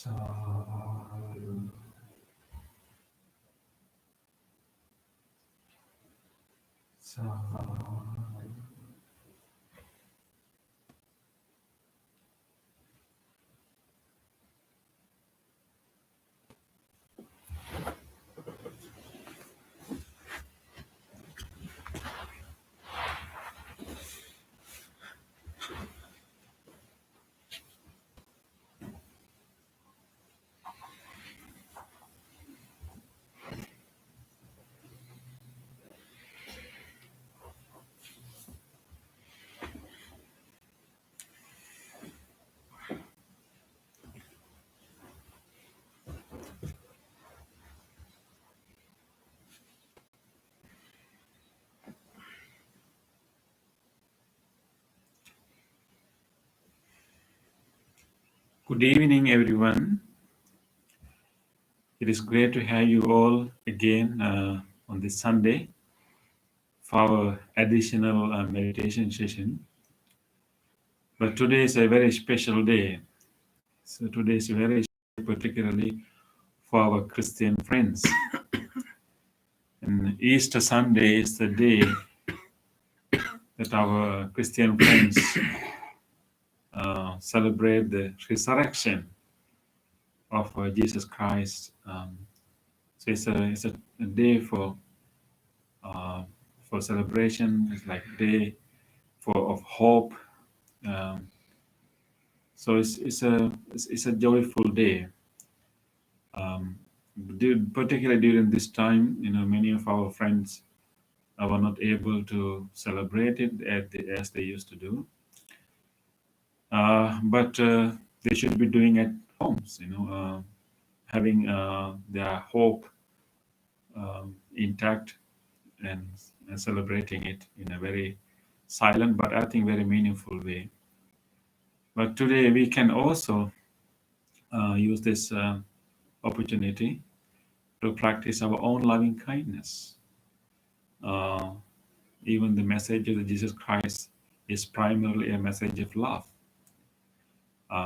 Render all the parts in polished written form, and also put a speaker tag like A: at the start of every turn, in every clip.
A: Sadhu, sadhu. Good evening, everyone. It is great to have you all again on this Sunday for our additional meditation session. But today is a very special day. So today is very special, particularly for our Christian friends. And Easter Sunday is the day that our Christian friends celebrate the resurrection of Jesus Christ. So it's a day for celebration. It's like a day of hope. So it's a joyful day. Particularly during this time, many of our friends were not able to celebrate it as they used to do. But they should be doing at homes, having their hope intact and celebrating it in a very silent, but I think very meaningful way. But today we can also use this opportunity to practice our own loving kindness. Even the message of Jesus Christ is primarily a message of love.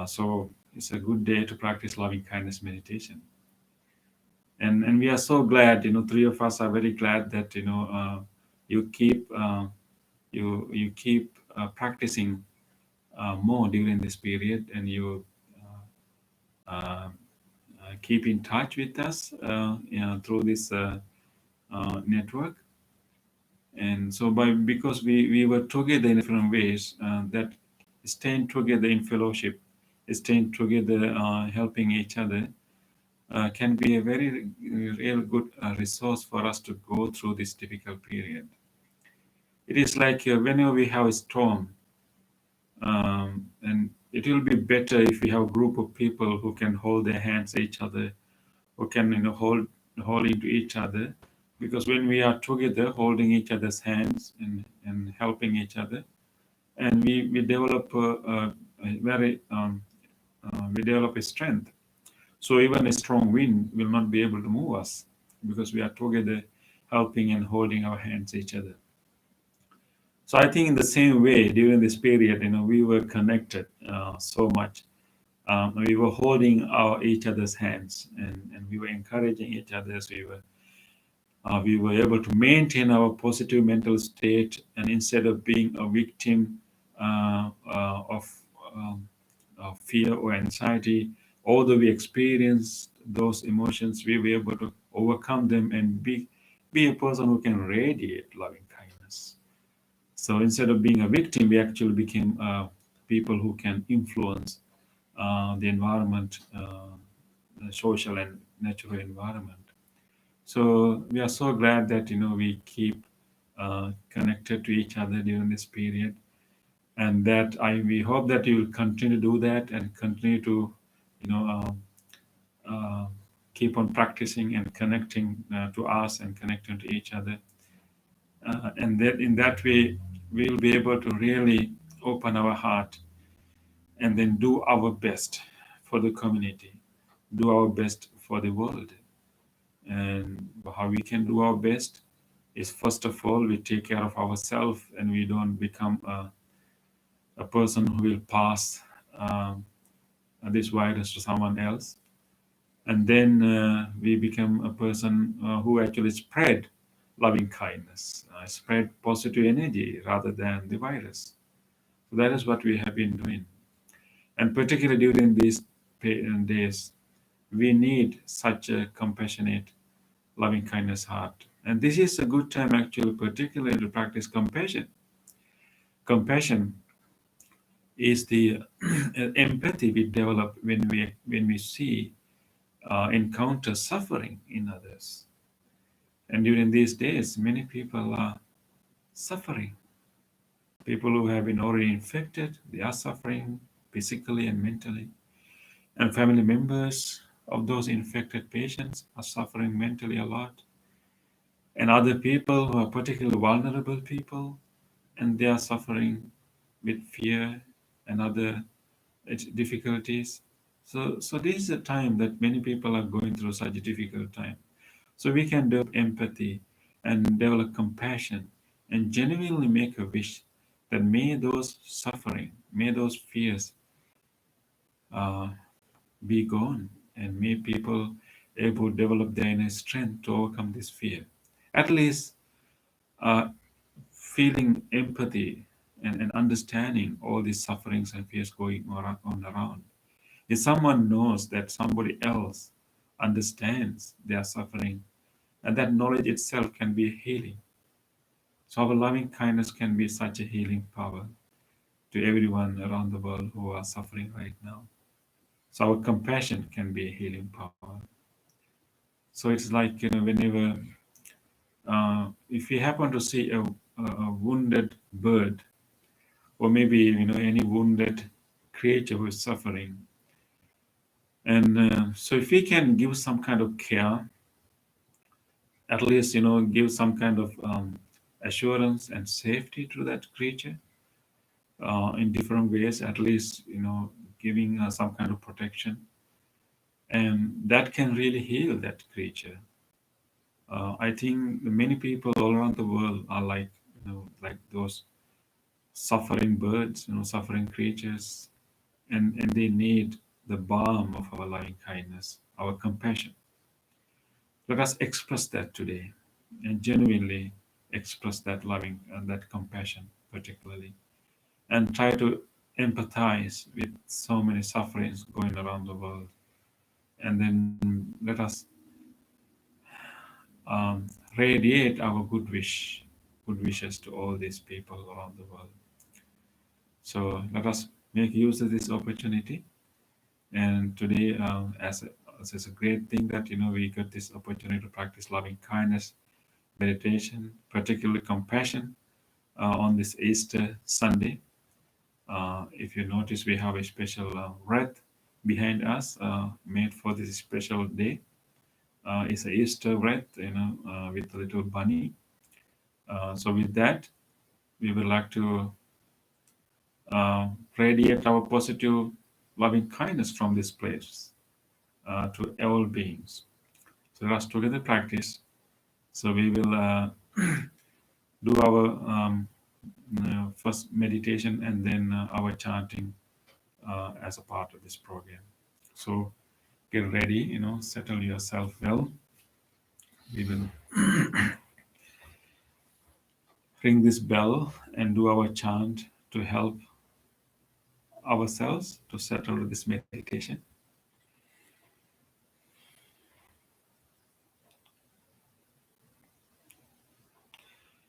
A: So it's a good day to practice loving kindness meditation. And we are so glad, three of us are very glad that you keep practicing more during this period, and you keep in touch with us through this network. And so because we were together in different ways, that staying together in fellowship, staying together, helping each other, can be a very real good resource for us to go through this difficult period. It is like whenever we have a storm, and it will be better if we have a group of people who can hold their hands each other, who can hold into each other, because when we are together holding each other's hands and helping each other, and we develop we develop a strength. So even a strong wind will not be able to move us, because we are together helping and holding our hands each other. So I think in the same way, during this period, we were connected so much. We were holding each other's hands, and we were encouraging each other. So we were able to maintain our positive mental state, and instead of being a victim of fear or anxiety, although we experienced those emotions, we were able to overcome them and be a person who can radiate loving kindness. So instead of being a victim, we actually became people who can influence the environment, the social and natural environment. So we are so glad that we keep connected to each other during this period, and that we hope that you will continue to do that and continue to keep on practicing and connecting to us and connecting to each other, and that in that way we will be able to really open our heart and then do our best for the community, do our best for the world. And how we can do our best is, first of all, we take care of ourselves, and we don't become a person who will pass this virus to someone else. and then we become a person who actually spread loving kindness, spread positive energy rather than the virus. So that is what we have been doing, and particularly during these days, we need such a compassionate, loving kindness heart. And this is a good time, actually, particularly to practice compassion. Compassion is the empathy we develop when we see encounter suffering in others. And during these days, many people are suffering. People who have been already infected, they are suffering physically and mentally. And family members of those infected patients are suffering mentally a lot. And other people who are particularly vulnerable people, and they are suffering with fear and other difficulties. So this is a time that many people are going through such a difficult time. So we can develop empathy and develop compassion and genuinely make a wish that may those suffering, may those fears uh, be gone, and may people able to develop their inner strength to overcome this fear. At least uh, feeling empathy and understanding all these sufferings and fears going on around. If someone knows that somebody else understands their suffering, and that knowledge itself can be healing. So our loving kindness can be such a healing power to everyone around the world who are suffering right now. So our compassion can be a healing power. So it's like, whenever if we happen to see a wounded bird, or maybe any wounded creature who is suffering, and so if we can give some kind of care, at least give some kind of assurance and safety to that creature in different ways, at least giving some kind of protection, and that can really heal that creature. I think many people all around the world are like those suffering birds, suffering creatures, and they need the balm of our loving kindness, our compassion. Let us express that today, and genuinely express that loving and that compassion, particularly, and try to empathize with so many sufferings going around the world. And then let us radiate our good wishes to all these people around the world. So let us make use of this opportunity. And today, as a great thing that we got this opportunity to practice loving kindness, meditation, particularly compassion, on this Easter Sunday. If you notice, we have a special wreath behind us, made for this special day. It's a Easter wreath, with a little bunny. So with that, we would like to radiate our positive, loving kindness from this place to all beings. So let us together practice. So we will do our first meditation, and then our chanting as a part of this program. So get ready, settle yourself well. We will ring this bell and do our chant to help ourselves to settle this meditation.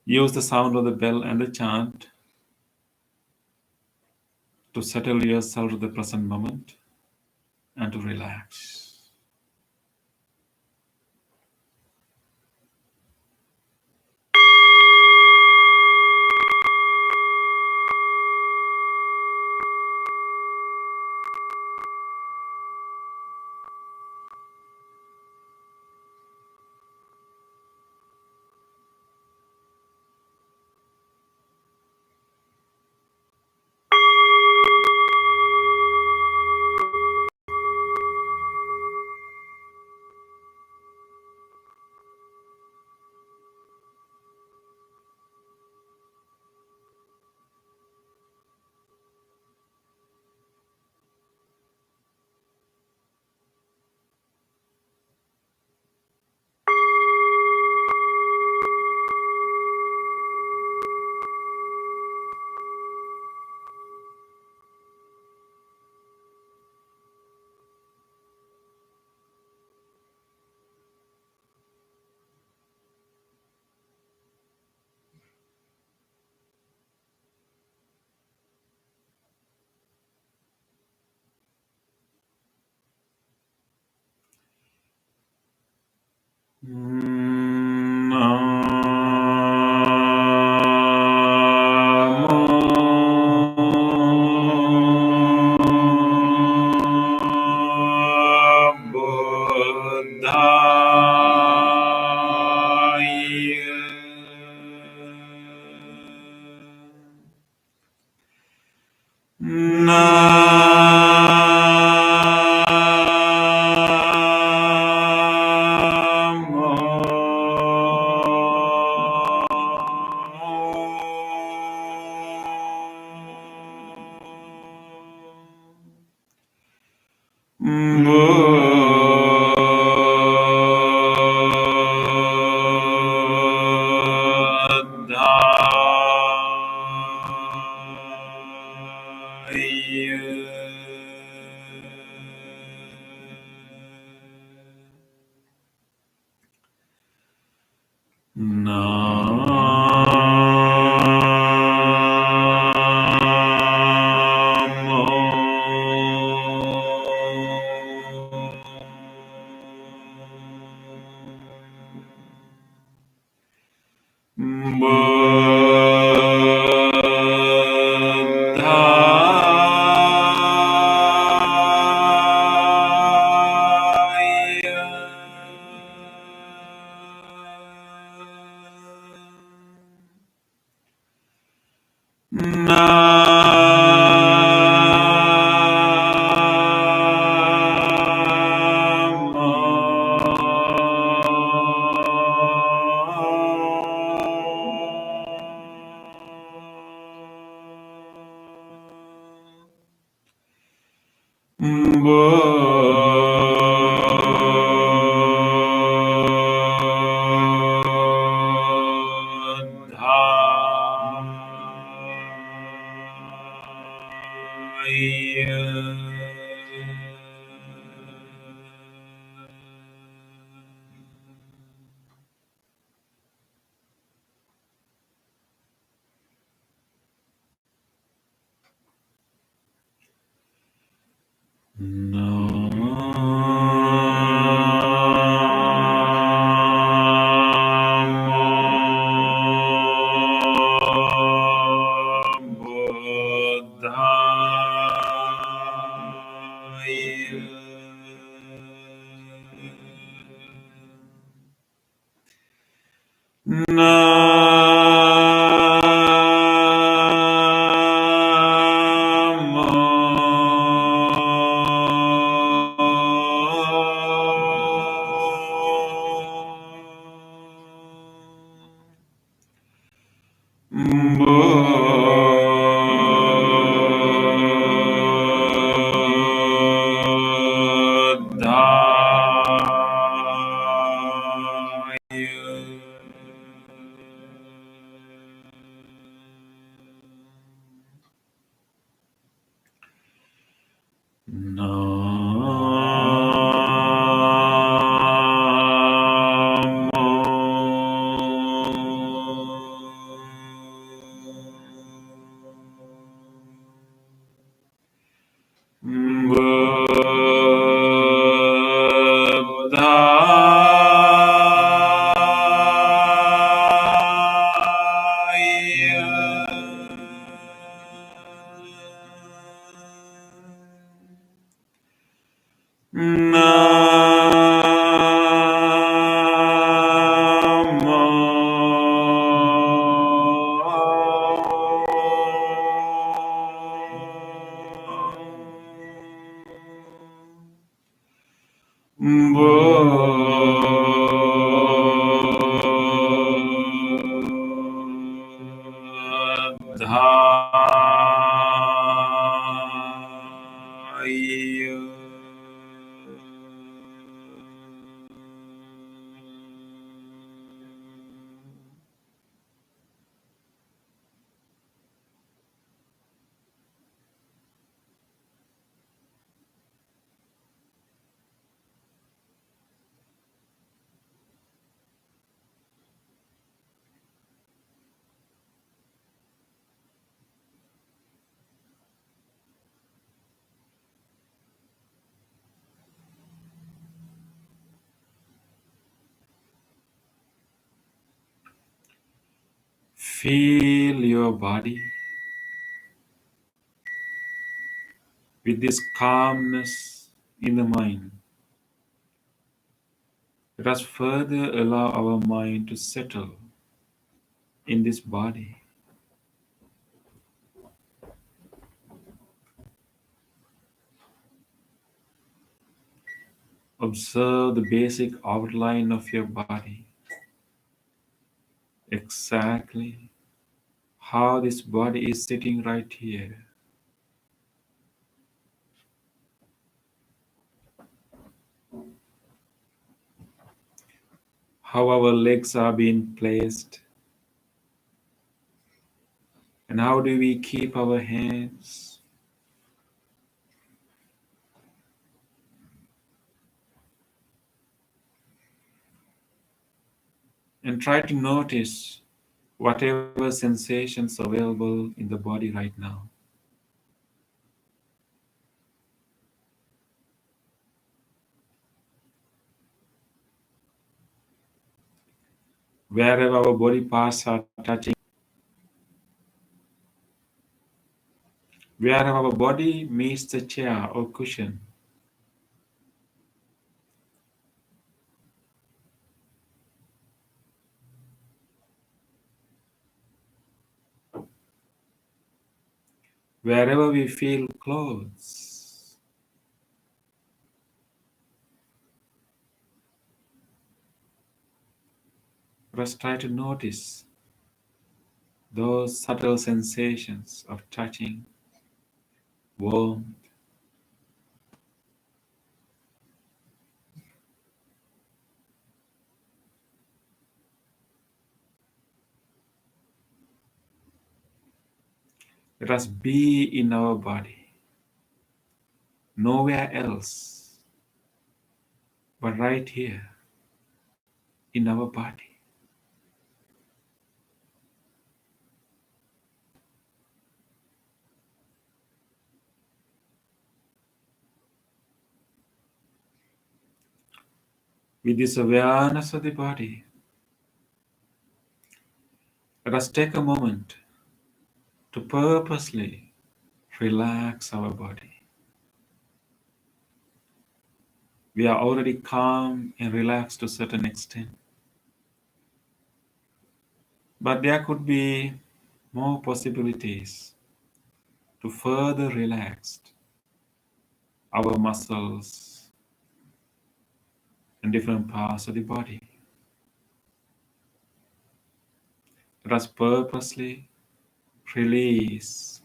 A: Use the sound of the bell and the chant to settle yourself to the present moment and to relax. Feel your body with this calmness in the mind. Let us further allow our mind to settle in this body. Observe the basic outline of your body, exactly how this body is sitting right here. How our legs are being placed, and how do we keep our hands. And try to notice whatever sensations available in the body right now. Wherever our body parts are touching, wherever our body meets the chair or cushion, wherever we feel clothes, just try to notice those subtle sensations of touching, warmth. Let us be in our body, nowhere else but right here in our body. With this awareness of the body, let us take a moment to purposely relax our body. We are already calm and relaxed to a certain extent, but there could be more possibilities to further relax our muscles and different parts of the body. Let us purposely release,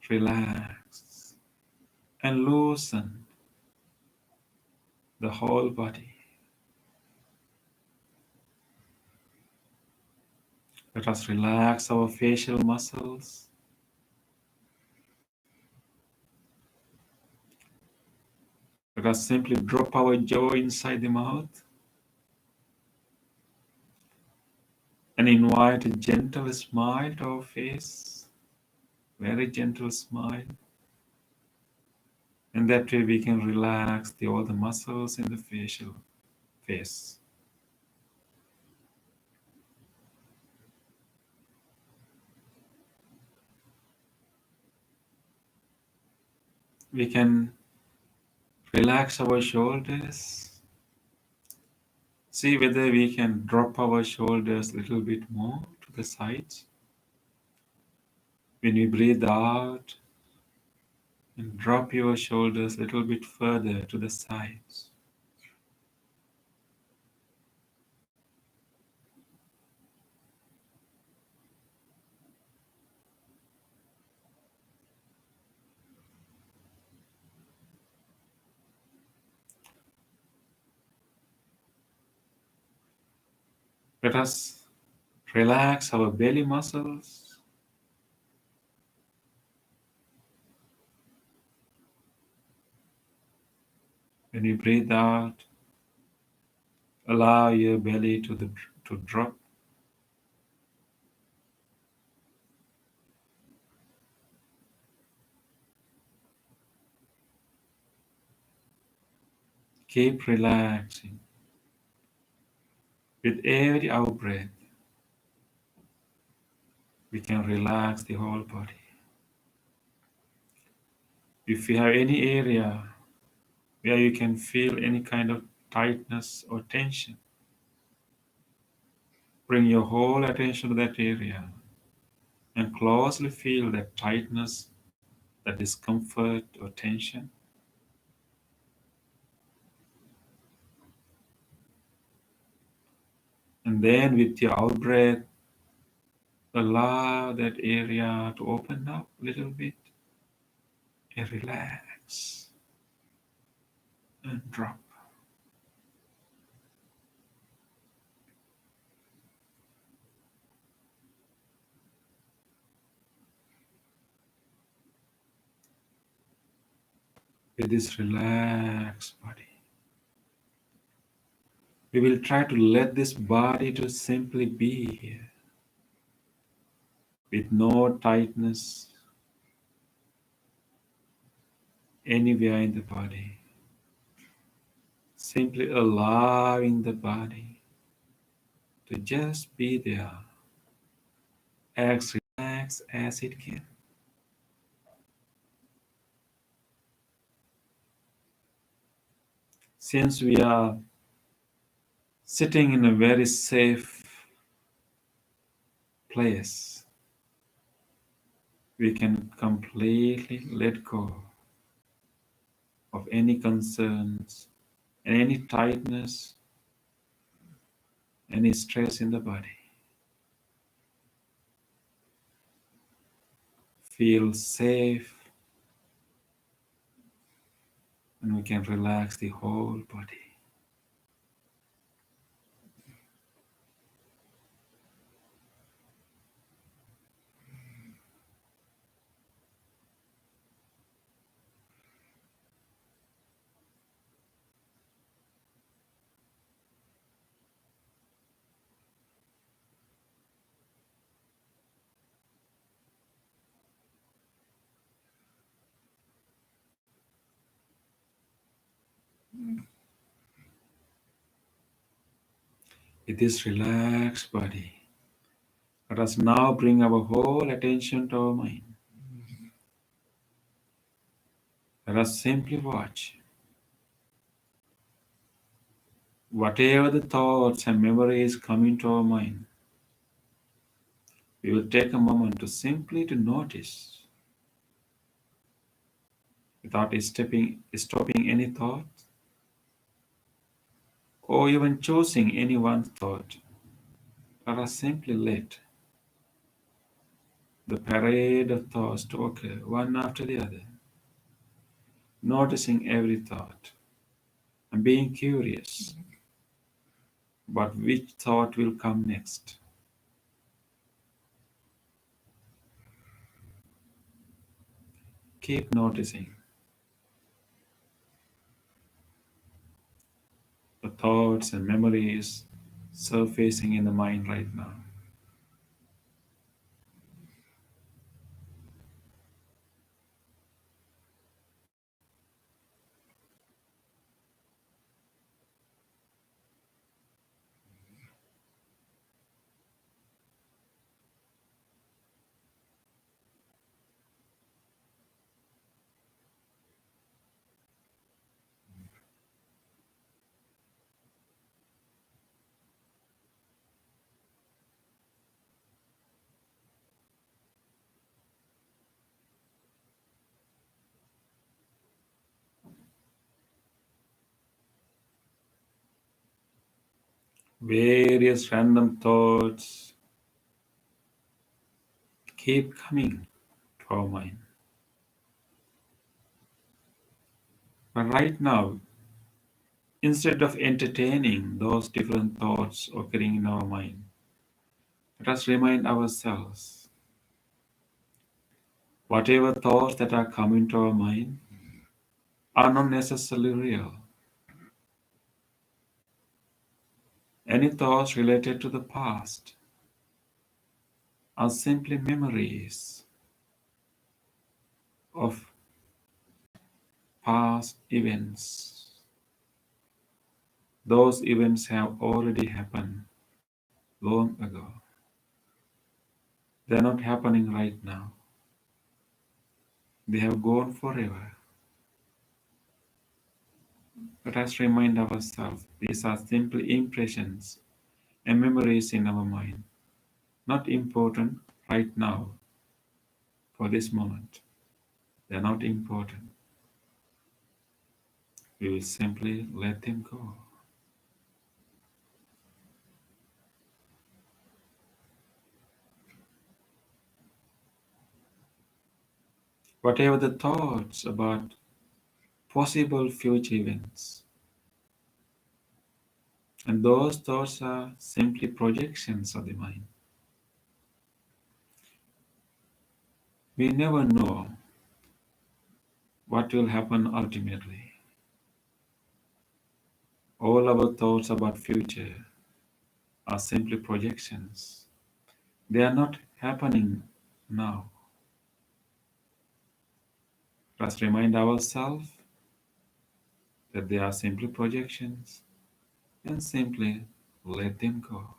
A: relax, and loosen the whole body. Let us relax our facial muscles. Let us simply drop our jaw inside the mouth and invite a gentle smile to our face, very gentle smile. And that way we can relax all the muscles in the facial face. We can relax our shoulders. See whether we can drop our shoulders a little bit more to the sides. When we breathe out, and drop your shoulders a little bit further to the sides. Let us relax our belly muscles. When you breathe out, allow your belly to drop. Keep relaxing with every out breath. we can relax the whole body. If you have any area where you can feel any kind of tightness or tension, bring your whole attention to that area and closely feel that tightness, that discomfort or tension. And then with your out breath, allow that area to open up a little bit and relax and drop. With this relaxed body, we will try to let this body to simply be here with no tightness anywhere in the body. Simply allowing the body to just be there as relaxed as it can. Since we are sitting in a very safe place, we can completely let go of any concerns and any tightness, any stress in the body. Feel safe, and we can relax the whole body. With this relaxed body, let us now bring our whole attention to our mind. Let us simply watch whatever the thoughts and memories come into our mind. We will take a moment to simply to notice without stopping any thought or even choosing any one thought. Let us simply let the parade of thoughts to occur one after the other, noticing every thought and being curious about which thought will come next. Keep noticing the thoughts and memories surfacing in the mind right now. Various random thoughts keep coming to our mind. But right now, instead of entertaining those different thoughts occurring in our mind, let us remind ourselves whatever thoughts that are coming to our mind are not necessarily real. Any thoughts related to the past are simply memories of past events. Those events have already happened long ago. They are not happening right now. They have gone forever. Let us remind ourselves these are simply impressions and memories in our mind, not important right now for this moment. They are not important. We will simply let them go. Whatever the thoughts about possible future events, and those thoughts are simply projections of the mind. We never know what will happen ultimately. All our thoughts about future are simply projections. They are not happening now. Let's remind ourselves that they are simply projections and simply let them go.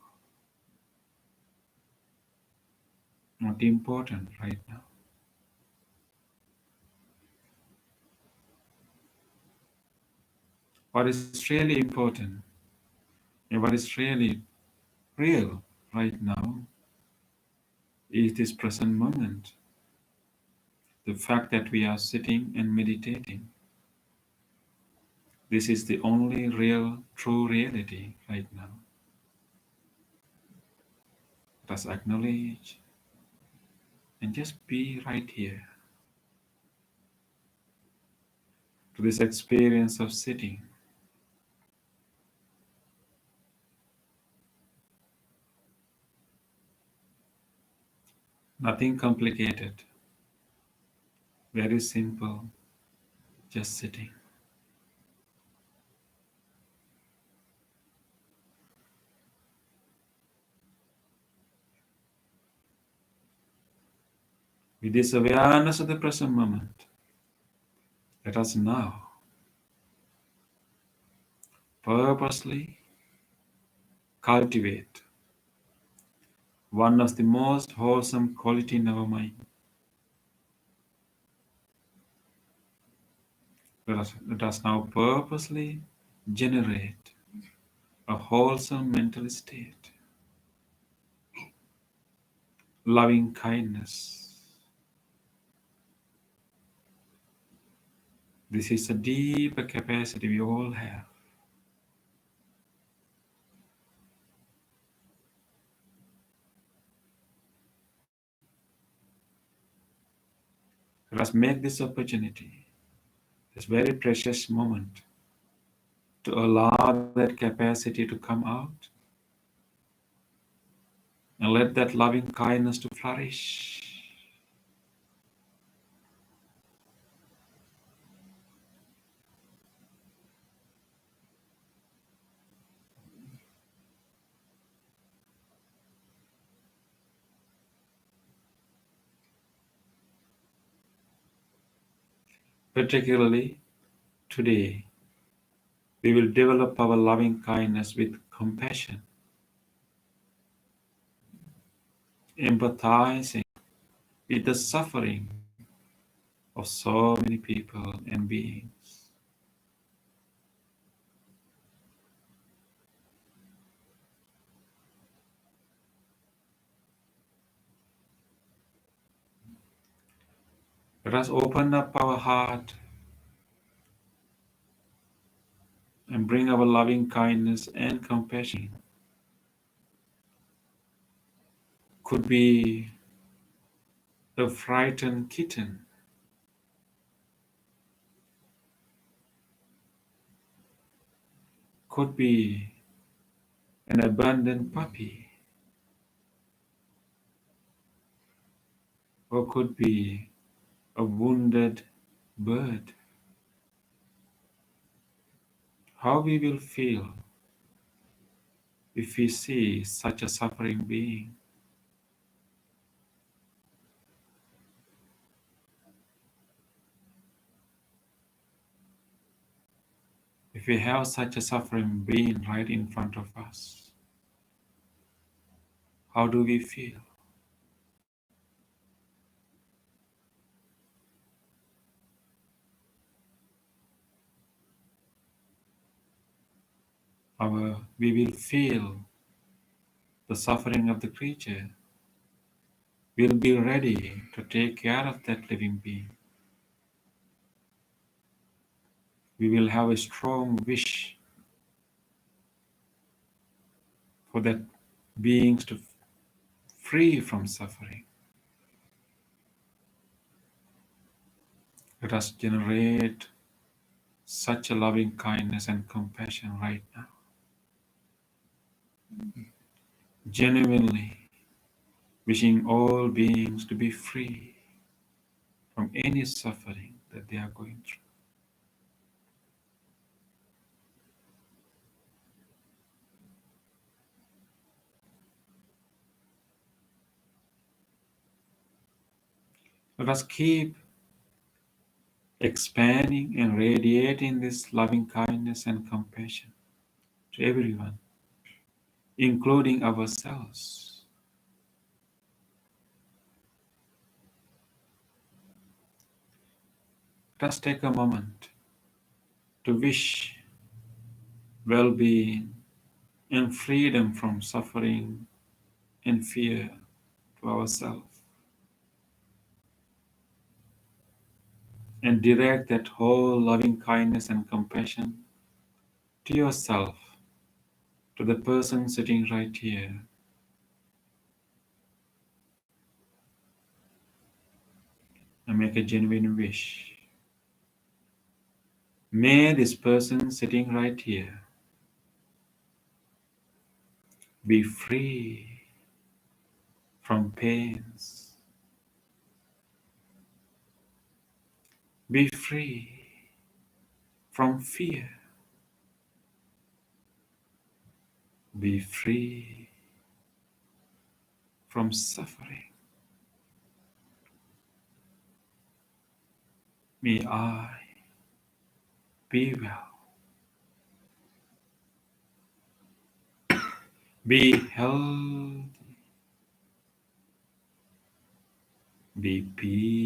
A: Not important right now. What is really important and what is really real right now is this present moment. The fact that we are sitting and meditating. This is the only real, true reality right now. Let us acknowledge and just be right here to this experience of sitting. Nothing complicated, very simple, just sitting. With this awareness of the present moment, let us now purposely cultivate one of the most wholesome quality in our mind. Let us now purposely generate a wholesome mental state, loving kindness. This is a deeper capacity we all have. Let us make this opportunity, this very precious moment, to allow that capacity to come out and let that loving kindness to flourish. Particularly today, we will develop our loving kindness with compassion, empathizing with the suffering of so many people and beings. Let us open up our heart and bring our loving kindness and compassion. Could be a frightened kitten, could be an abandoned puppy, or could be a wounded bird. How we will feel if we see such a suffering being. If we have such a suffering being right in front of us, how do we feel? we will feel the suffering of the creature. We'll be ready to take care of that living being. We will have a strong wish for that beings to free from suffering. Let us generate such a loving kindness and compassion right now. Genuinely wishing all beings to be free from any suffering that they are going through. Let us keep expanding and radiating this loving kindness and compassion to everyone, including ourselves. Let us take a moment to wish well-being and freedom from suffering and fear to ourselves, and direct that whole loving kindness and compassion to yourself, to the person sitting right here. And make a genuine wish. May this person sitting right here be free from pains, be free from fear, be free from suffering. May I be well, be healthy, be peaceful.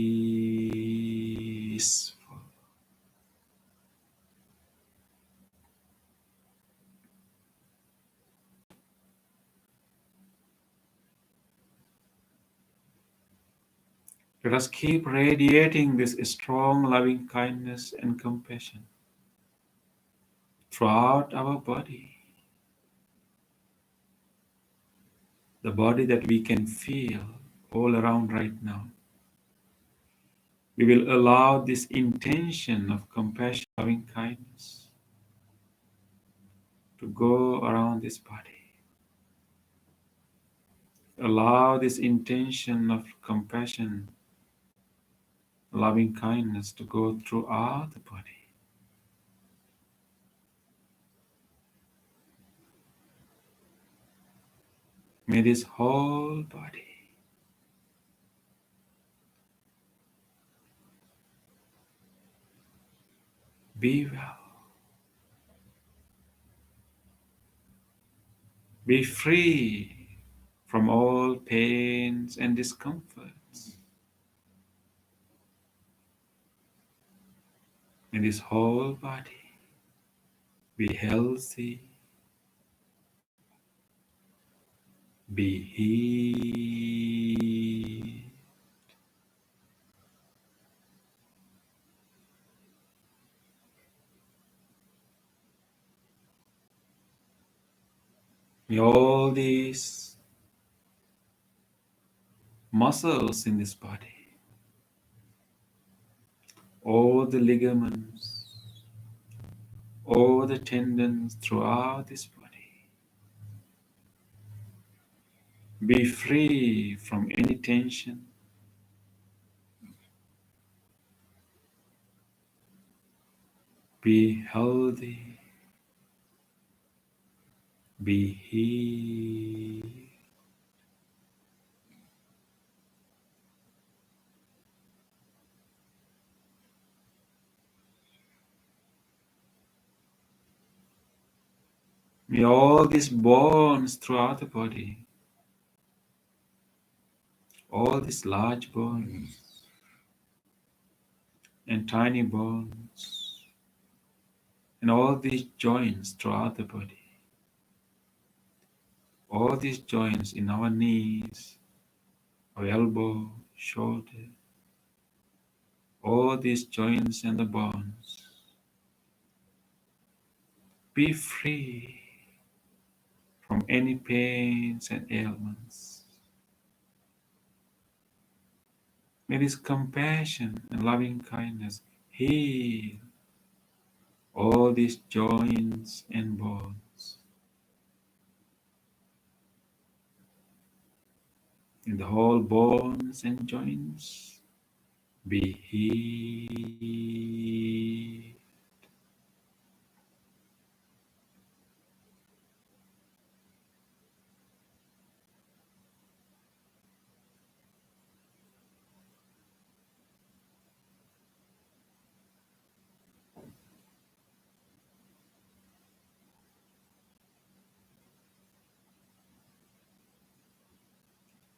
A: Let us keep radiating this strong loving kindness and compassion throughout our body, the body that we can feel all around right now. We will allow this intention of compassion, loving kindness to go around this body. Allow this intention of compassion, loving kindness to go throughout the body. May this whole body be well, be free from all pains and discomforts. May this whole body be healthy, be healed. May all these muscles in this body, all the ligaments, all the tendons throughout this body, be free from any tension, be healthy, be healed. May all these bones throughout the body, all these large bones and tiny bones, and all these joints throughout the body, all these joints in our knees, our elbow, shoulder, all these joints and the bones. Be free from any pains and ailments. May this compassion and loving kindness heal all these joints and bones. In the whole bones and joints be healed.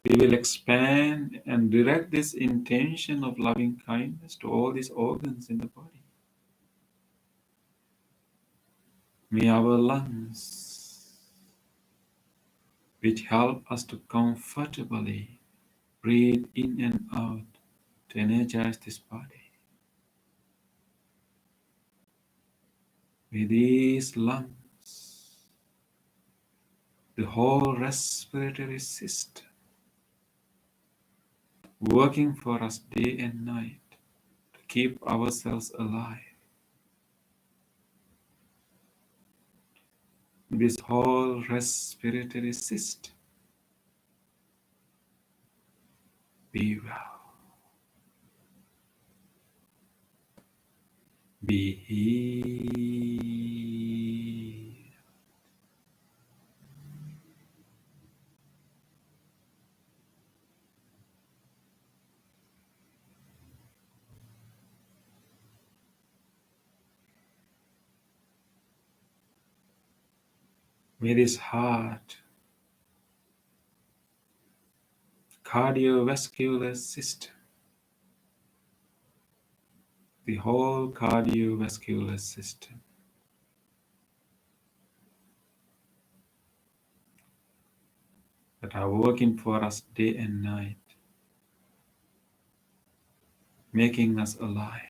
A: We will expand and direct this intention of loving kindness to all these organs in the body. May our lungs, which help us to comfortably breathe in and out to energize this body. May these lungs, the whole respiratory system, working for us day and night to keep ourselves alive. This whole respiratory system be well, be healed. May this heart, cardiovascular system, the whole cardiovascular system, that are working for us day and night, making us alive.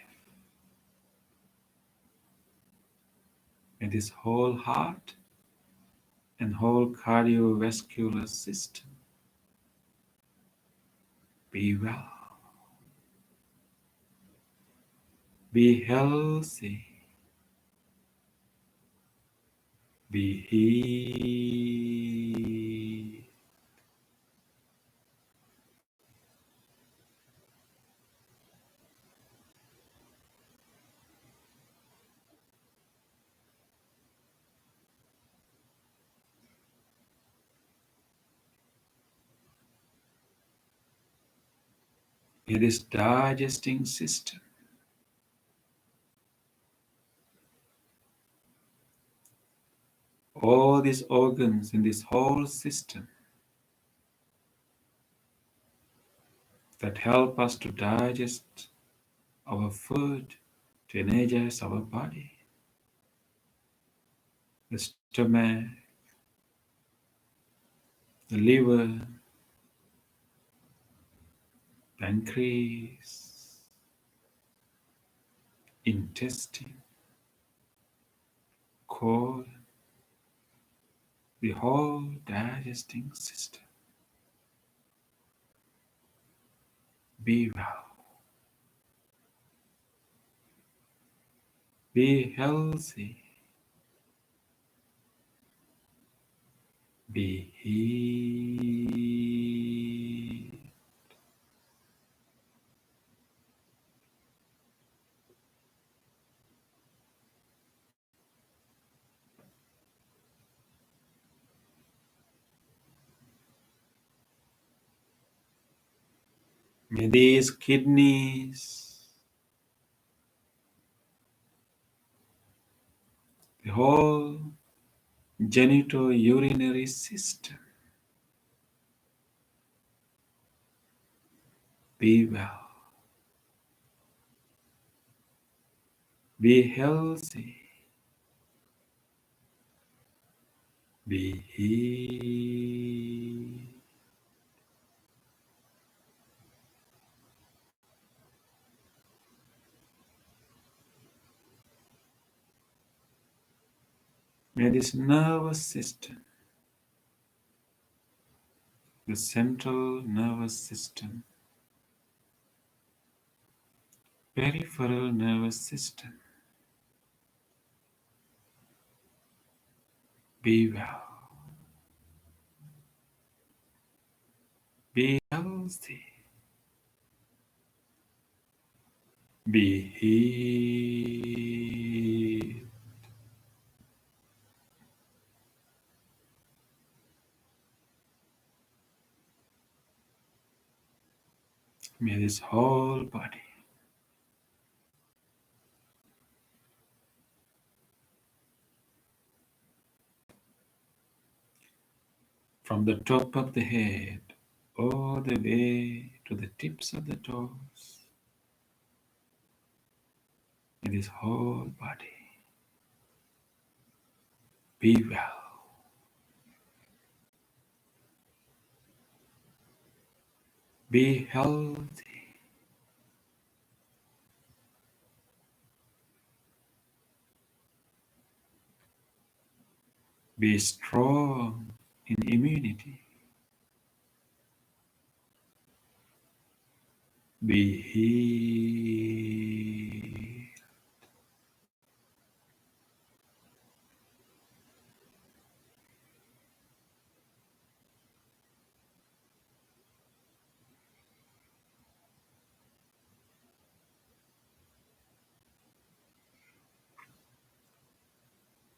A: May this whole heart and whole cardiovascular system be well, be healthy, be healed. May this digesting system, all these organs in this whole system that help us to digest our food, to energize our body, the stomach, the liver, pancreas, intestine, colon, the whole digesting system be well, be healthy, be healed. May these kidneys, the whole genitourinary system be well, be healthy, be healed. May this nervous system, the central nervous system, peripheral nervous system, be well, be healthy, be healed. May this whole body, from the top of the head all the way to the tips of the toes, may this whole body be well, be healthy, be strong in immunity, be healed.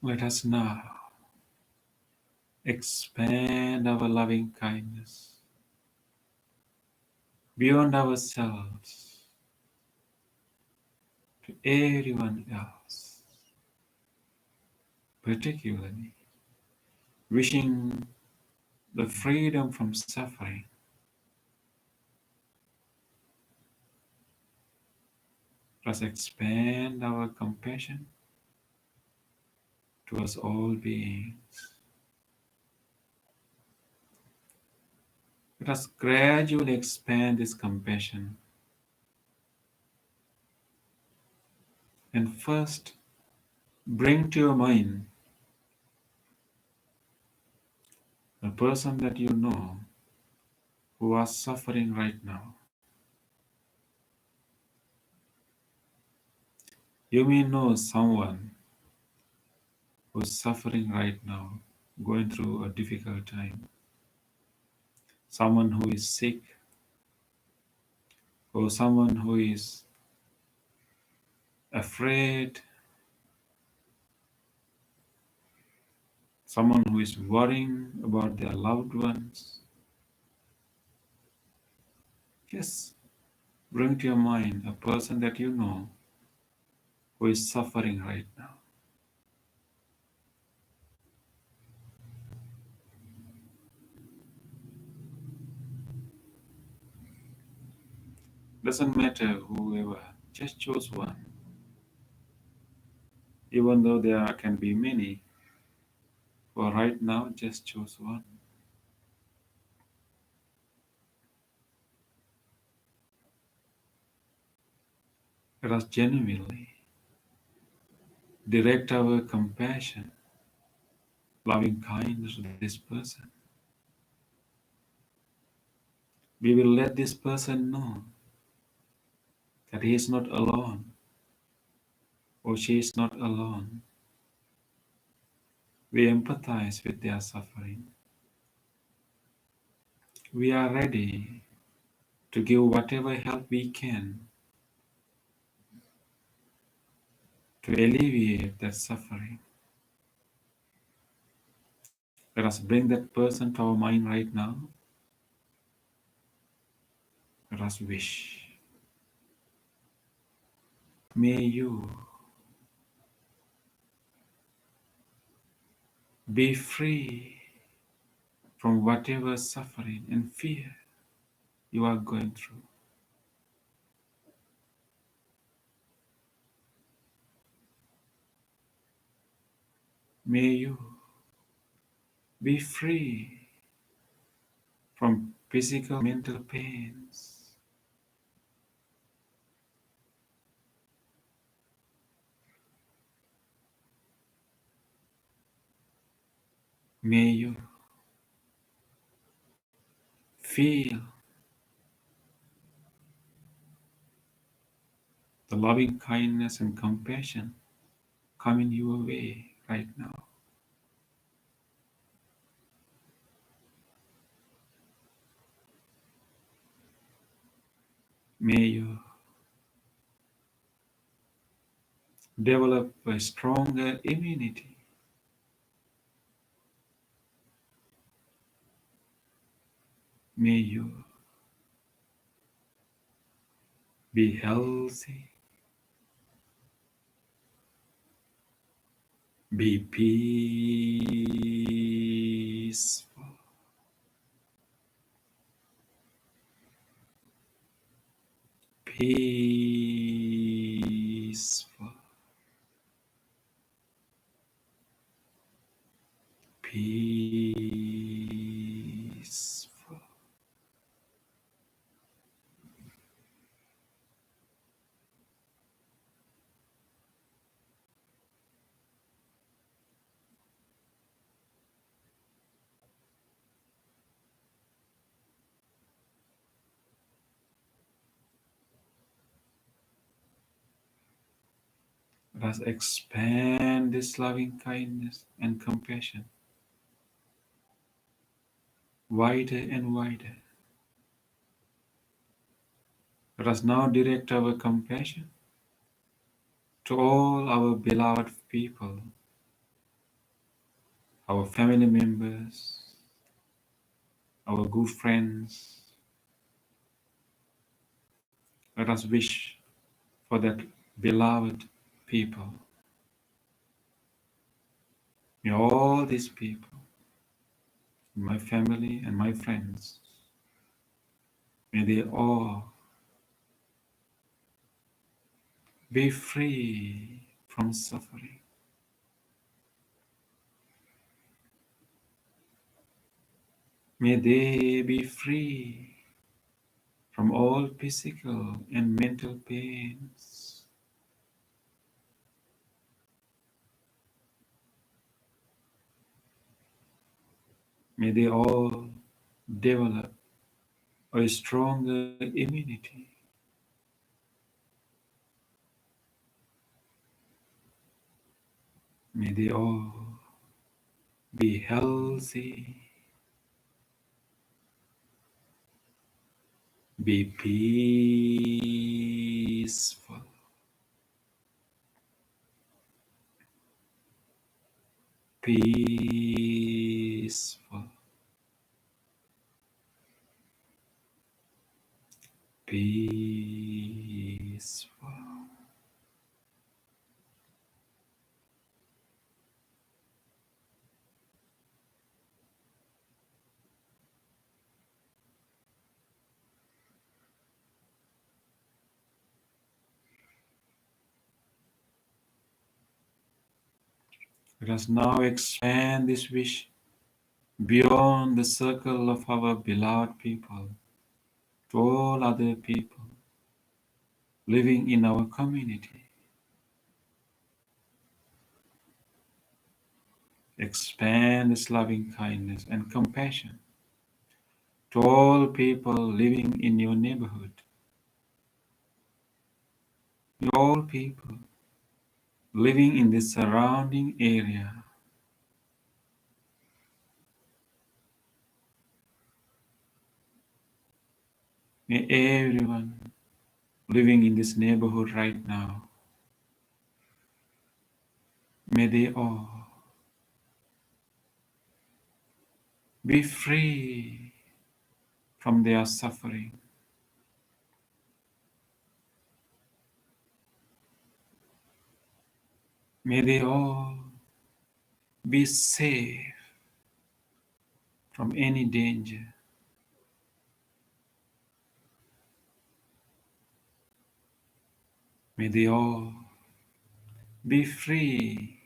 A: Let us now expand our loving kindness beyond ourselves to everyone else, particularly wishing the freedom from suffering. Let us expand our compassion towards all beings. Let us gradually expand this compassion and first bring to your mind a person that you know who are suffering right now. You may know someone who is suffering right now, going through a difficult time, someone who is sick, or someone who is afraid, someone who is worrying about their loved ones. Just bring to your mind a person that you know who is suffering right now. Doesn't matter whoever, just choose one. Even though there can be many, for right now, just choose one. Let us genuinely direct our compassion, loving kindness to this person. We will let this person know that he is not alone or she is not alone. We empathize with their suffering. We are ready to give whatever help we can to alleviate that suffering. Let us bring that person to our mind right now. Let us wish. May you be free from whatever suffering and fear you are going through. May you be free from physical and mental pains. May you feel the loving kindness and compassion coming your way right now. May you develop a stronger immunity. May you be healthy, be peaceful, peaceful, peaceful. Let us expand this loving kindness and compassion wider and wider. Let us now direct our compassion to all our beloved people, our family members, our good friends. Let us wish for that beloved people. May all these people, my family and my friends, may they all be free from suffering. May they be free from all physical and mental pains. May they all develop a stronger immunity. May they all be healthy, be peaceful, peaceful, peaceful. Let us now expand this wish beyond the circle of our beloved people to all other people living in our community. Expand this loving kindness and compassion to all people living in your neighborhood, to all people living in the surrounding area. May everyone living in this neighborhood right now, may they all be free from their suffering. May they all be safe from any danger. May they all be free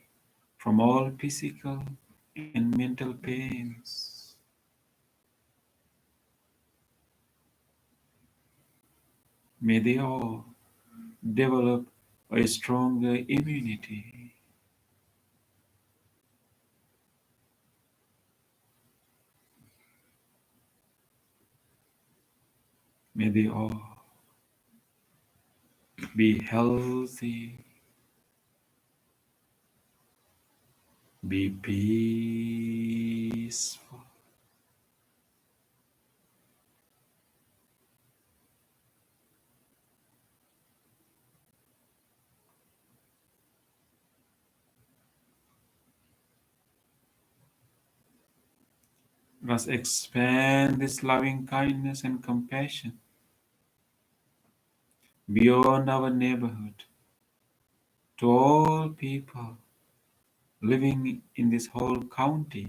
A: from all physical and mental pains. May they all develop a stronger immunity. May they all be healthy, be peaceful. Let us expand this loving kindness and compassion beyond our neighborhood to all people living in this whole county,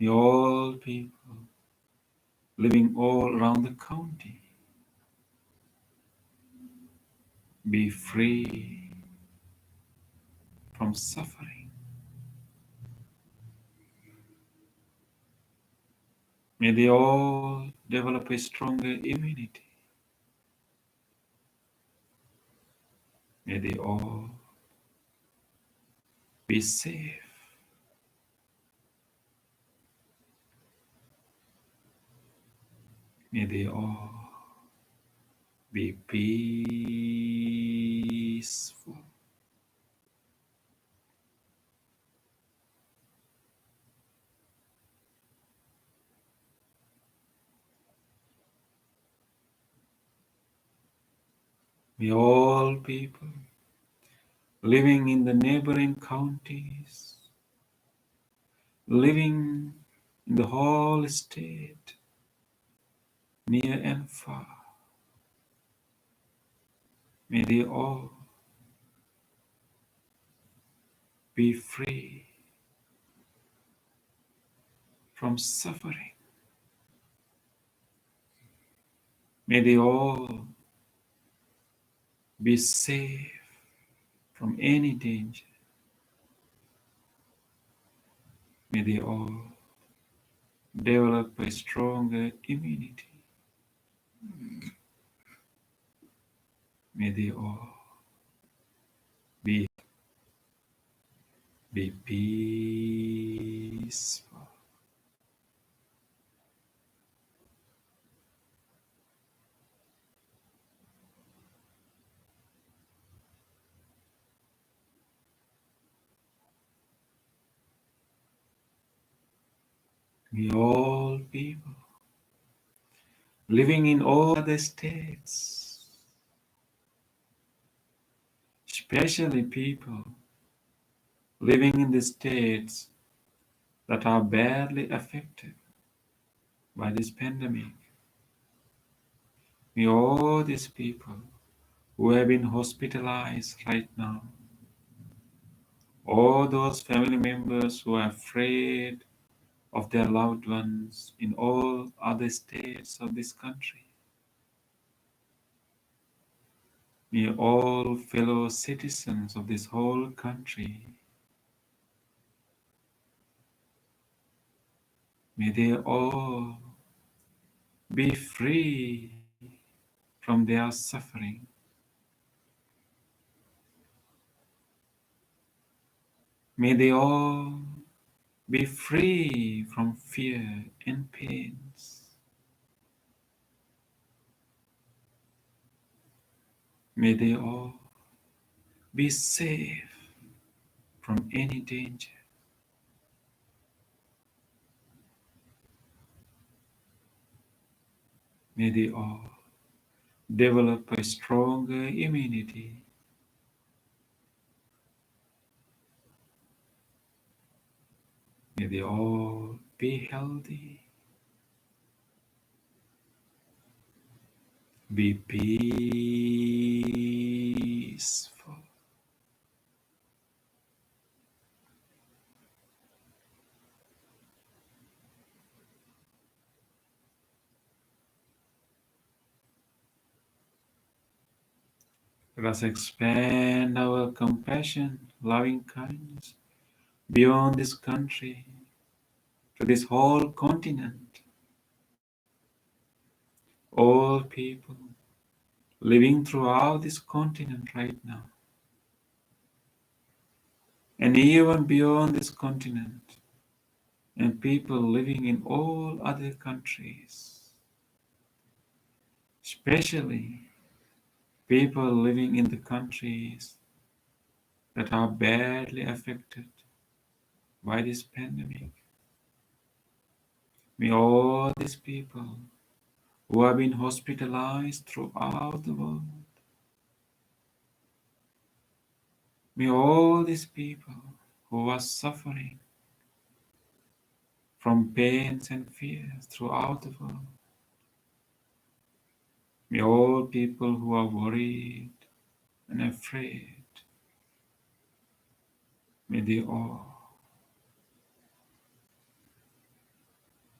A: all people living all around the county. Be free from suffering. May they all develop a stronger immunity. May they all be safe. May they all be peaceful. May all people living in the neighboring counties, living in the whole state, near and far, may they all be free from suffering. May they all be safe from any danger. May they all develop a stronger immunity. May they all be, be peaceful. May all people living in all other states, especially people living in the states that are badly affected by this pandemic. May all these people who have been hospitalized right now, all those family members who are afraid of their loved ones in all other states of this country, may all fellow citizens of this whole country, may they all be free from their suffering. May they all be free from fear and pains. May they all be safe from any danger. May they all develop a stronger immunity. May they all be healthy, be peaceful. Let us expand our compassion, loving kindness beyond this country to this whole continent. All people living throughout this continent right now, and even beyond this continent, and people living in all other countries, especially people living in the countries that are badly affected by this pandemic. May all these people who have been hospitalized throughout the world, may all these people who are suffering from pains and fears throughout the world, may all people who are worried and afraid, may they all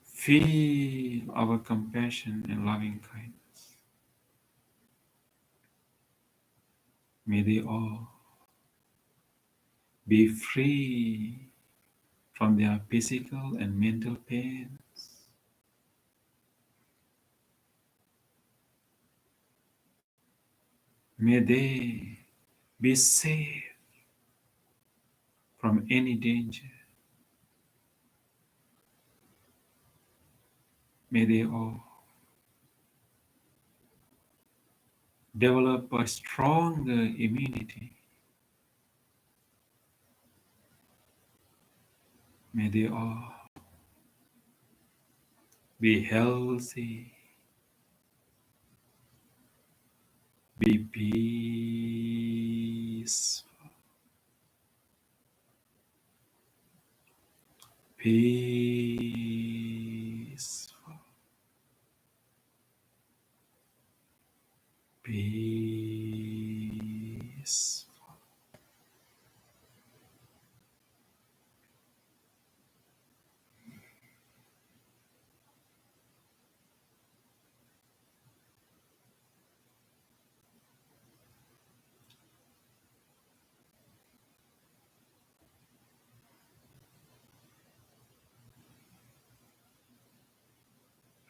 A: feel our compassion and loving kindness. May they all be free from their physical and mental pains. May they be safe from any danger. May they all develop a stronger immunity. May they all be healthy, be peaceful, peaceful, peaceful.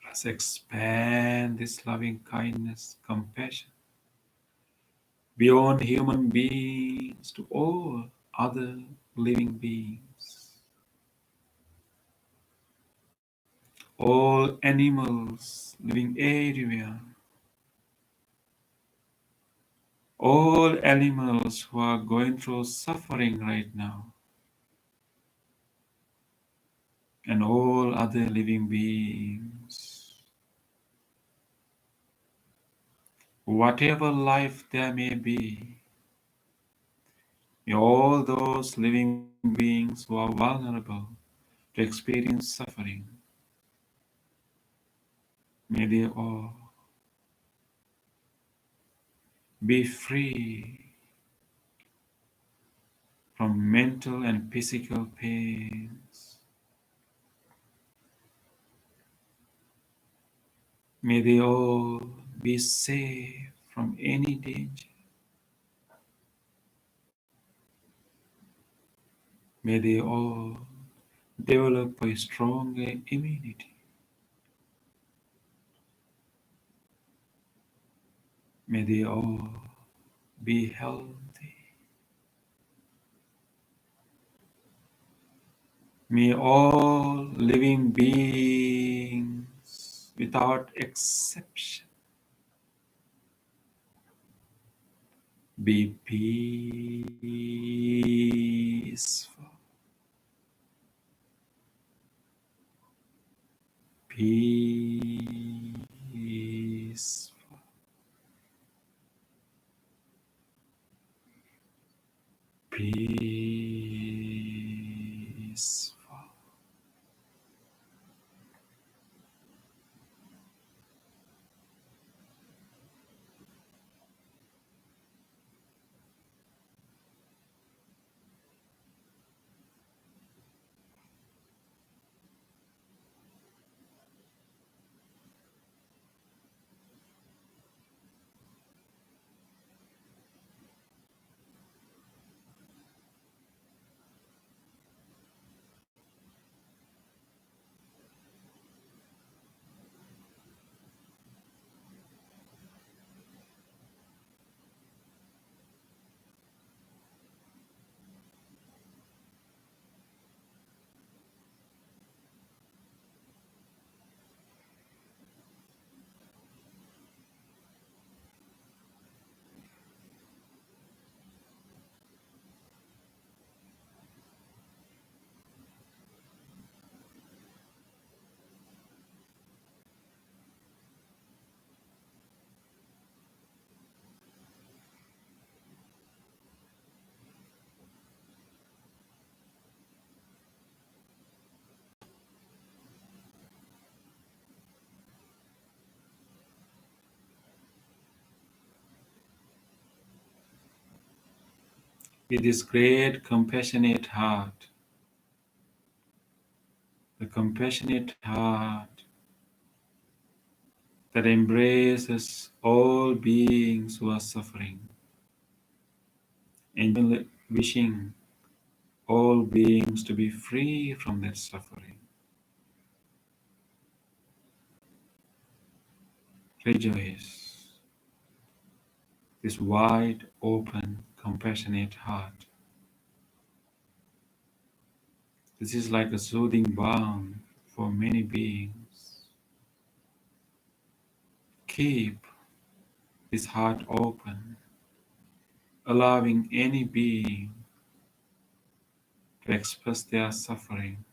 A: Let's expand this loving kindness, compassion beyond human beings to all other living beings, all animals living everywhere, all animals who are going through suffering right now, and all other living beings, whatever life there may be, may all those living beings who are vulnerable to experience suffering, may they all be free from mental and physical pains. May they all be safe from any danger. May they all develop a stronger immunity. May they all be healthy. May all living beings, without exception, be peaceful, peaceful, peaceful. with this great compassionate heart, the compassionate heart that embraces all beings who are suffering, and wishing all beings to be free from their suffering. Rejoice, this wide open, compassionate heart. This is like a soothing balm for many beings. Keep this heart open, allowing any being to express their suffering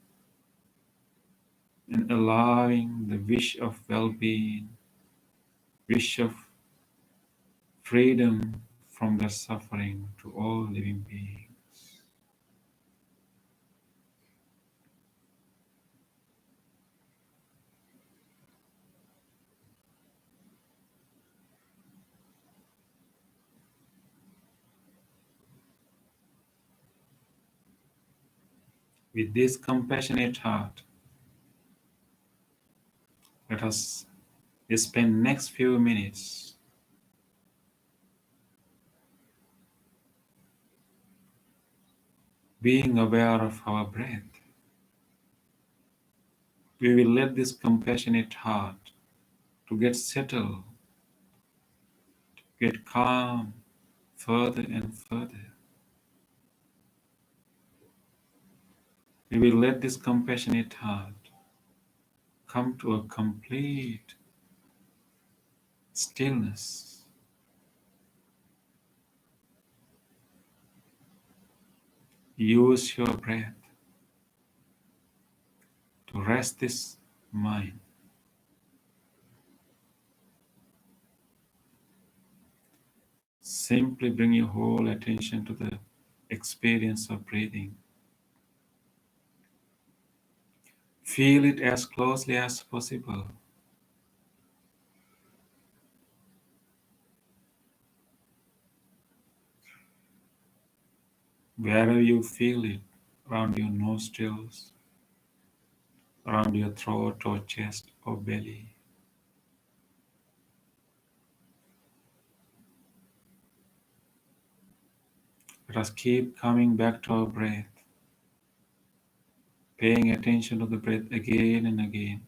A: and allowing the wish of well-being, wish of freedom from their suffering to all living beings. With this compassionate heart, let us spend next few minutes being aware of our breath. We will let this compassionate heart to get settled, get calm further and further. We will let this compassionate heart come to a complete stillness. Use your breath to rest this mind. Simply bring your whole attention to the experience of breathing. Feel it as closely as possible. Wherever you feel it, around your nostrils, around your throat or chest or belly. Let us keep coming back to our breath, paying attention to the breath again and again.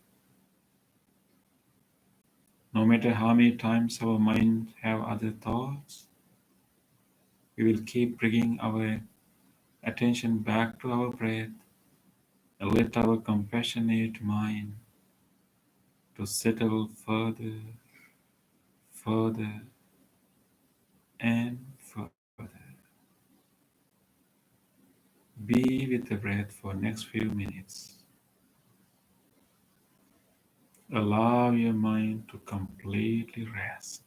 A: No matter how many times our mind have other thoughts, we will keep bringing our attention back to our breath and let our compassionate mind to settle further, further, and further. Be with the breath for next few minutes. Allow your mind to completely rest.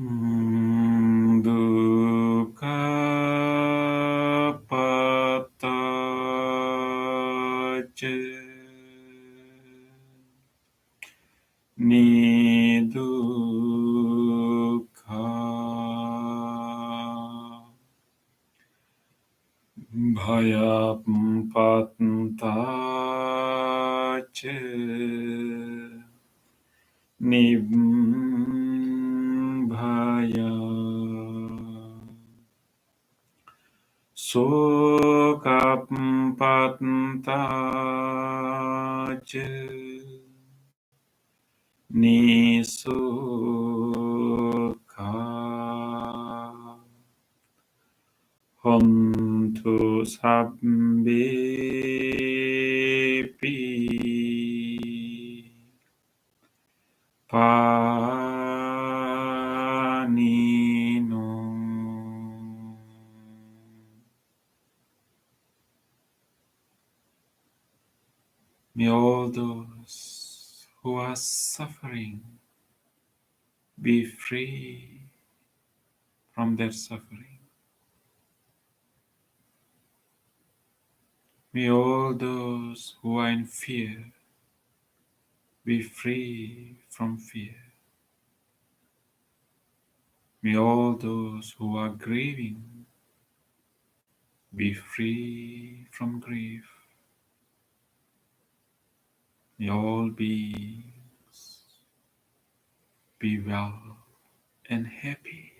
A: Dukkha patace nidukkha bhayapattace nibbhaya sokapattace nisukha hontu sabbepi panino. May all those who are suffering be free from their suffering. May all those who are in fear be free from fear. May all those who are grieving be free from grief. May all beings be well and happy.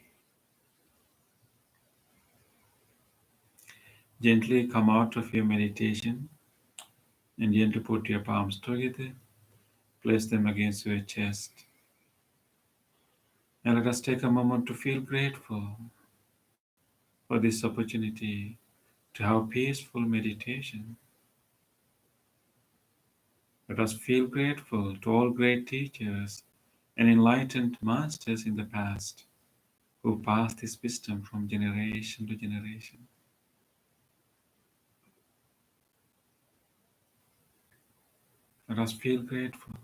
A: Gently come out of your meditation and gently put your palms together. Place them against your chest. And let us take a moment to feel grateful for this opportunity to have peaceful meditation. Let us feel grateful to all great teachers and enlightened masters in the past who passed this wisdom from generation to generation. Let us feel grateful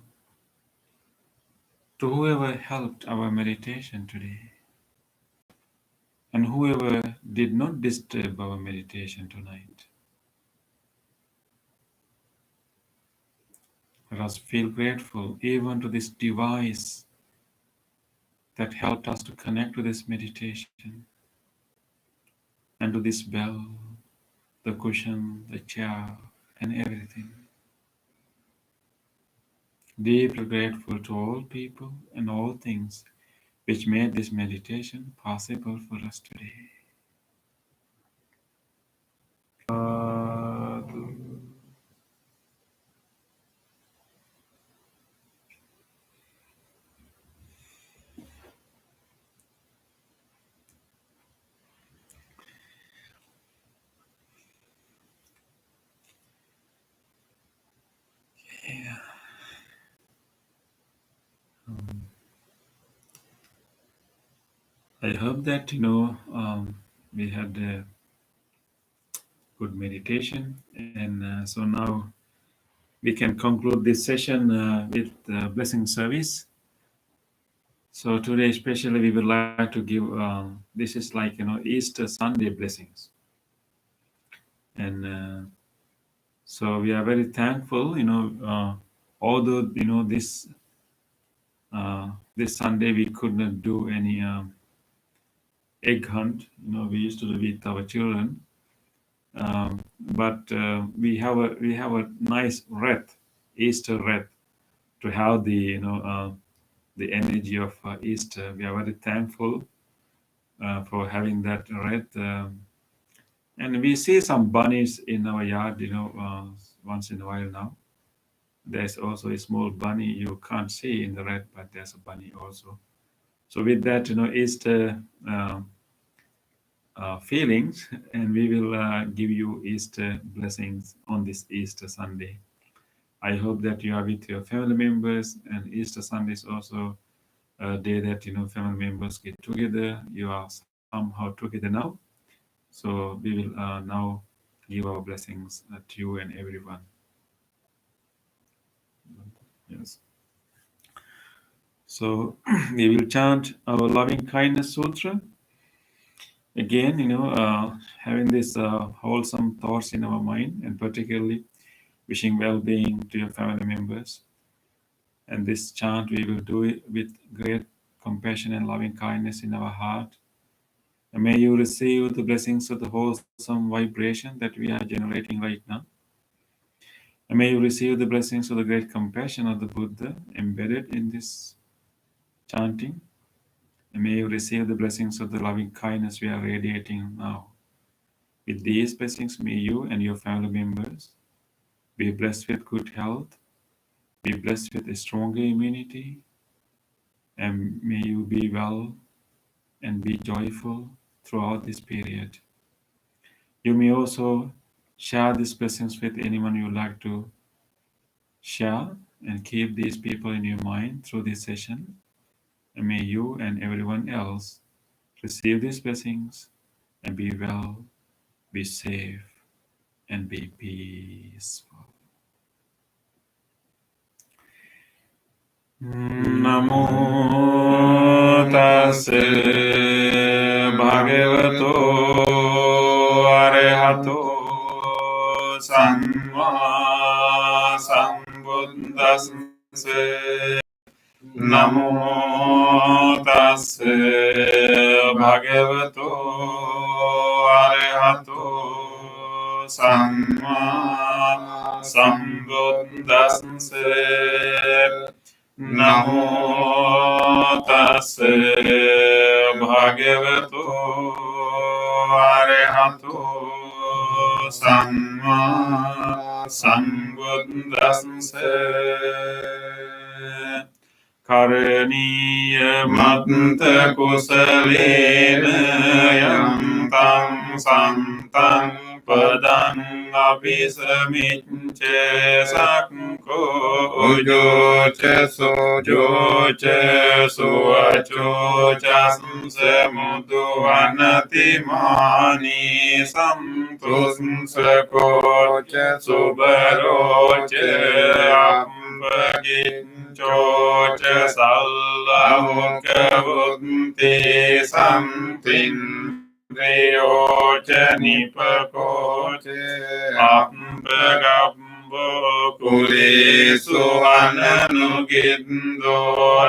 A: to whoever helped our meditation today and whoever did not disturb our meditation tonight. Let us feel grateful even to this device that helped us to connect to this meditation and to this bell, the cushion, the chair, and everything. Deeply grateful to all people and all things which made this meditation possible for us today. Sadhu. Yeah. I hope that we had a good meditation, and so now we can conclude this session with blessing service. So today, especially, we would like to give. This is like Easter Sunday blessings, and so we are very thankful. Although this Sunday we could not do any egg hunt. We used to do with our children, but we have a nice wreath, Easter wreath, to have the energy of Easter. We are very thankful for having that wreath. And we see some bunnies in our yard, once in a while now. There's also a small bunny you can't see in the red, but there's a bunny also. So with that, Easter feelings, and we will give you Easter blessings on this Easter Sunday. I hope that you are with your family members, and Easter Sunday is also a day that family members get together. You are somehow together now, so we will now give our blessings to you and everyone. Yes. So we will chant our loving kindness sutra again. Having these wholesome thoughts in our mind, and particularly wishing well-being to your family members. And this chant we will do it with great compassion and loving kindness in our heart. And may you receive the blessings of the wholesome vibration that we are generating right now. And may you receive the blessings of the great compassion of the Buddha embedded in this chanting. And may you receive the blessings of the loving kindness we are radiating now. With these blessings, may you and your family members be blessed with good health, be blessed with a stronger immunity, and may you be well and be joyful throughout this period. You may also share these blessings with anyone you like to share and keep these people in your mind through this session. And may you and everyone else receive these blessings and be well, be safe, and be peaceful. Namo tassa bhagavato arahato samma sambuddhassa. Namo tassa bhagavato arahato samma sambuddhassa. Namo tassa bhagavato arahato samma sambuddhassa. Karaniya matta kusalena yantam santam padang abhisamicce sakko ujoce sujoce suacoca samsamudu anatimani samtusakoce subaroce ambagincoce sallavukavunti samtin Rioce nipakoce ambagambo kulisu ananugindo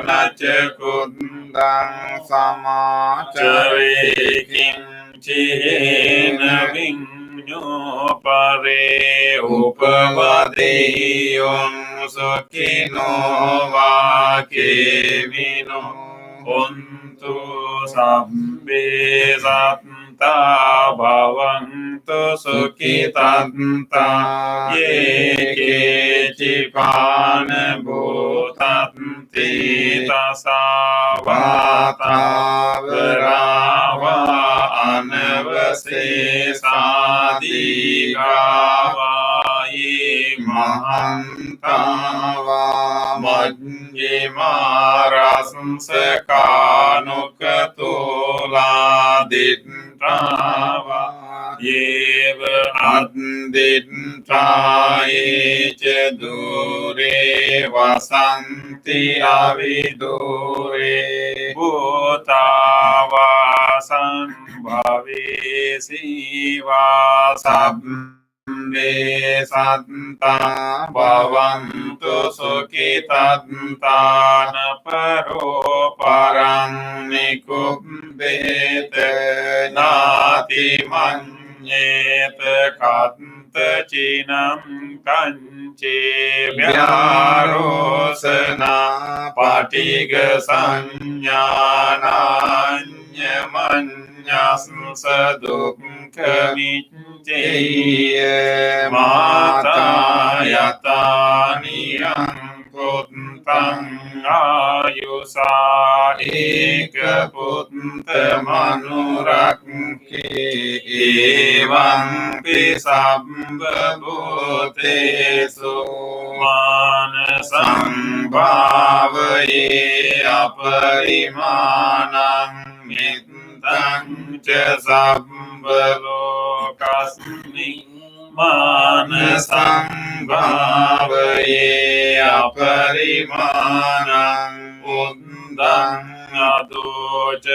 A: nace kundang samacarikim cihina vinyo pare upavadiyong sukino vakevino untu sabbe satta bhavantu sukhitanta ye kecipana bhutanti tasavata varava anavasesadigawa ye mahantava Majjimarasakānukatula dittava yeva addittaye ce dure vasanti avidure bhutava sambhavesi vasab Be santa bhavantu sukhitantana paro parang nikumbete nati manyete kanta chinam kanche vyarosana patiga sanyānānya manyasya dukkhamicce mātā yatāniyam puttang āyusā eka puttamanuraki evaṃ pisabba bhutesu mānasaṃ bhāvaye aparimanam mittaṃ ca sabbalokaśmiṃ mānasaṃ bhāvaye aparimanam
B: අදෝචතිරියංච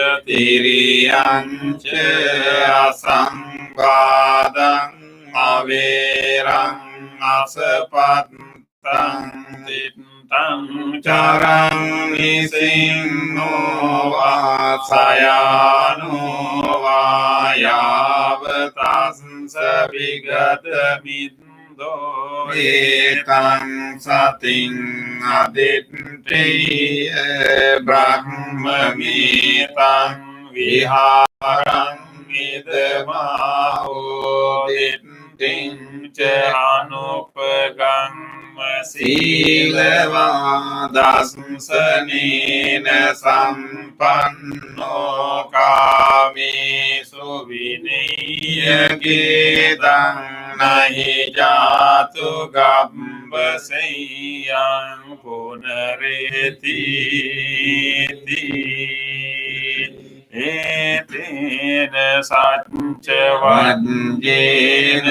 B: අසංවාදං අවේරං අසපත්තං දිත්තං චරං නිසින්නෝවා සයානෝවා යාවතස්ස විගත මිද්දෝ ඒතං සතින් අදිට්ඨිය බ්‍රහ්මමීතං විහාරං ඉදමාහෝ දිට්ඨිං ච අනුපගම්ම සීලවා දස්සනේන සම්පන්නෝ කාමේසු විනය්‍යකේතං නහි ජාතු ගබ්බසෙයං පුනරේති ඒතේන සච්ච වජ්ජේන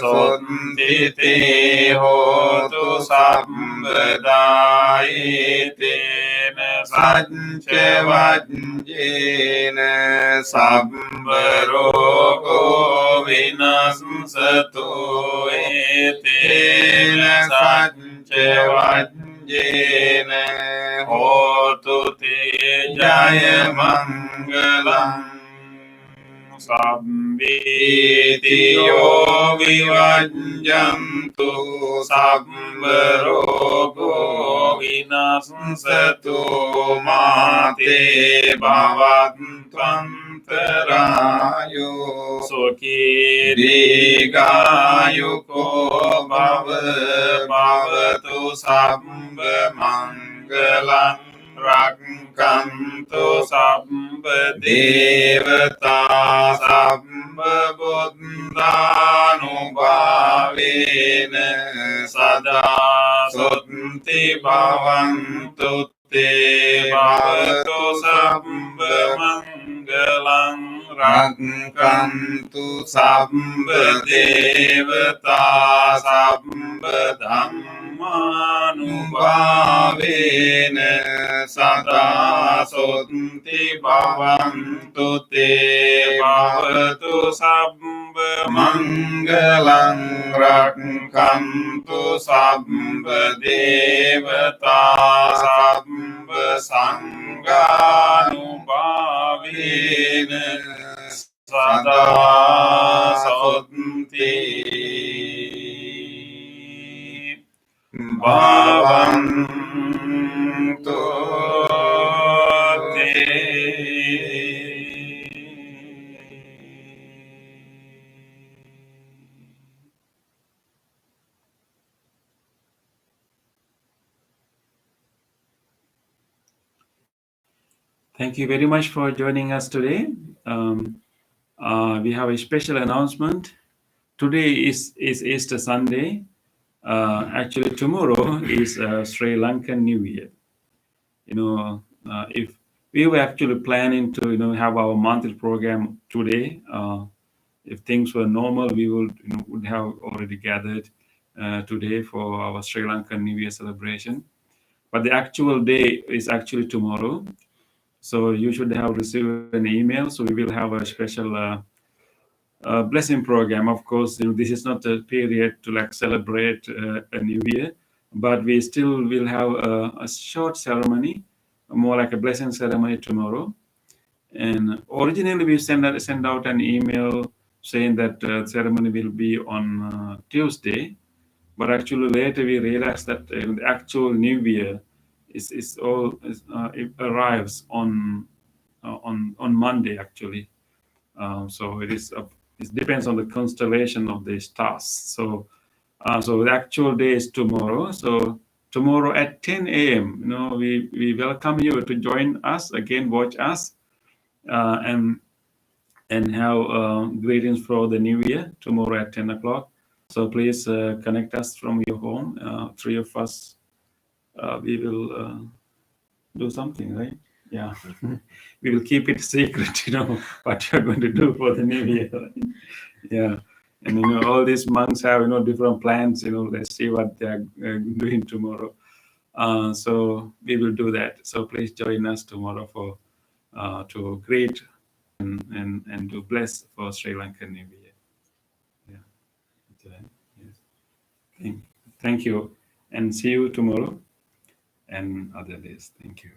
B: සොන්දිතේ හෝතු සම්බදායේතේන සච්ච වජ්ජේන සම්බරෝගෝ විනස්සතෝ ඒතේන සච්ච වජ්ජේන හෝතු තේ ජය මංගලං සම්බීතියෝ විවජ්ජන්තු සම්බ රෝගෝ විනස්සතු මාතේ භවන්තන්තරායෝ සුඛී දීඝායුකෝ භව භවතු සම්බ මංගලං රක්ඛන්තු සම්බ දේවතා සම්බ බුද්ධානුභාවේන සදා සොත්ති භවන්තු තේ භවතු සම්බ මංගලං රක්ඛන්තු සම්බ දේවතා සම්බ ධම්මානුභාවේන සදා සොත්ති භවන්තු තේ භවතු සම්බ මංගලං රක්ඛන්තු සම්බ දේවතා සම්බ සංඝානුභාවේන සදා සොත්ති භවන්තු
A: Thank you very much for joining us today. We have a special announcement. Today is Easter Sunday. Actually, tomorrow is Sri Lankan New Year. If we were actually planning to, have our monthly program today, if things were normal, we would have already gathered today for our Sri Lankan New Year celebration. But the actual day is actually tomorrow. So you should have received an email. So we will have a special blessing program. Of course, this is not a period to celebrate a new year, but we still will have a short ceremony, more like a blessing ceremony tomorrow. And originally we sent out an email saying that ceremony will be on Tuesday, but actually later we realized that the actual new year it arrives on Monday actually. So it depends on the constellation of the stars. So the actual day is tomorrow. So tomorrow at 10 a.m. We welcome you to join us again, watch us, and have greetings for the new year tomorrow at 10 o'clock. So please connect us from your home. Three of us, we will do something, right? Yeah. We will keep it secret, what you're going to do for the new year. Right? Yeah. And, all these monks have, different plans, let's see what they're doing tomorrow. So we will do that. So please join us tomorrow for to greet and to bless for Sri Lankan New Year. Yeah. Yes. Thank, thank you, and see you tomorrow and other days. Thank you.